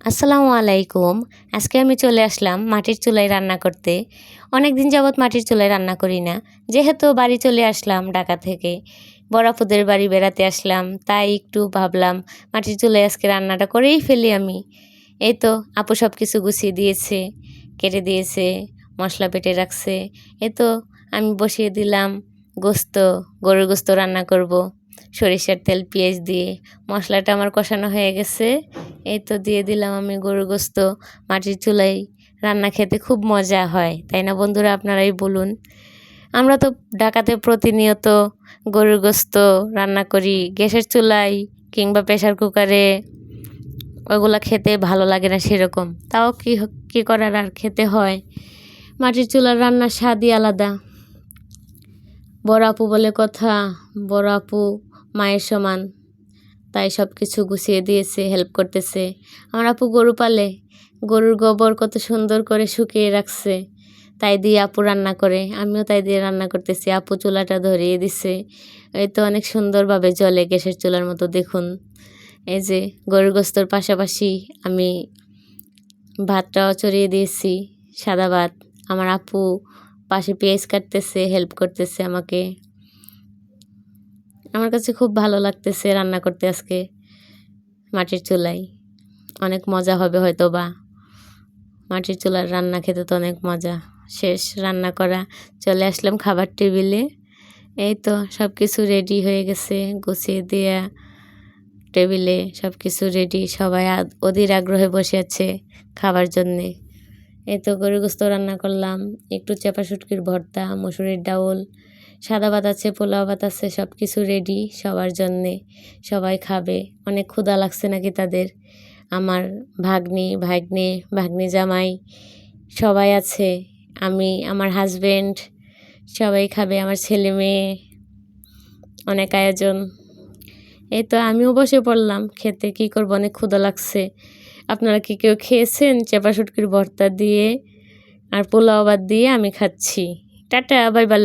আসসালামু আলাইকুম। আজকে আমি চলে আসলাম মাটির চুলায় রান্না করতে। অনেক দিন যাবৎ মাটির চুলায় রান্না করি না। যেহেতু বাড়ি চলে আসলাম ঢাকা থেকে, বড় আপুদের বাড়ি বেড়াতে আসলাম, তাই একটু ভাবলাম মাটির চুলায় আজকে রান্নাটা করেই ফেলি আমি। এই তো আপু সব কিছু গুছিয়ে দিয়েছে, কেটে দিয়েছে, মশলা বেটে রাখছে। এই তো আমি বসিয়ে দিলাম গোস্ত, গরুর গোস্ত রান্না করব সরিষার তেল পেঁয়াজ দিয়ে। মশলাটা আমার কষানো হয়ে গেছে। এই তো দিয়ে দিলাম আমি গরুর গোস্ত। মাটির চুলায় রান্না খেতে খুব মজা হয়, তাই না বন্ধুরা? আপনারাই বলুন। আমরা তো ঢাকাতে প্রতিনিয়ত গরুর গোস্ত রান্না করি গ্যাসের চুলায় কিংবা প্রেশার কুকারে, ওগুলো খেতে ভালো লাগে না সেরকম। তাও কী করার, আর খেতে হয়। মাটির চুলার রান্নার স্বাদই আলাদা। বড় আপু বলে কথা, বড় আপু মায়ের সমান, তাই সব কিছু গুছিয়ে দিয়েছে, হেল্প করতেছে। আমার আপু গরু পালে, গরুর গোবর কত সুন্দর করে শুকিয়ে রাখছে, তাই দিয়ে আপু রান্না করে। আমিও তাই দিয়ে রান্না করতেছি। আপু চুলাটা ধরিয়ে দিছে, এই তো অনেক সুন্দরভাবে জ্বলে গ্যাসের চুলার মতো। দেখুন, এই যে গরুর গোস্তর পাশাপাশি আমি ভাতটাও চড়িয়ে দিয়েছি, সাদা ভাত। আমার আপু পাশে পেঁয়াজ কাটতেছে, হেল্প করতেছে আমাকে। আমার কাছে খুব ভালো লাগতেছে রান্না করতে আজকে মাটির চুলায়। অনেক মজা হবে হয়তো বা। মাটির চুলার রান্না খেতে তো অনেক মজা। শেষ রান্না করা, চলে আসলাম খাবার টেবিলে। এই তো সব কিছু রেডি হয়ে গেছে, গুছিয়ে দেয়া টেবিলে সব কিছু রেডি। সবাই অধীর আগ্রহে বসে আছে খাবার জন্যে। এই তো গরুর গোস্ত রান্না করলাম, একটু চাপা শুটকির ভর্তা, মসুরির ডাউল, সাদা ভাত আছে, পোলাও ভাত আছে, সব কিছু রেডি সবার জন্যে। সবাই খাবে। অনেক ক্ষুধা লাগছে নাকি তাদের। আমার ভাগ্নি জামাই সবাই আছে, আমি, আমার হাজবেন্ড, সবাই খাবে, আমার ছেলে মেয়ে। অনেক আয়োজন। এই তো আমিও বসে পড়লাম খেতে। কী করবো, অনেক ক্ষুধা লাগছে। আপনারা কি কেউ খেয়েছেন চাপা শুটকির ভর্তা দিয়ে আর পোলাও ভাত দিয়ে? আমি খাচ্ছি। Tata, bye bye.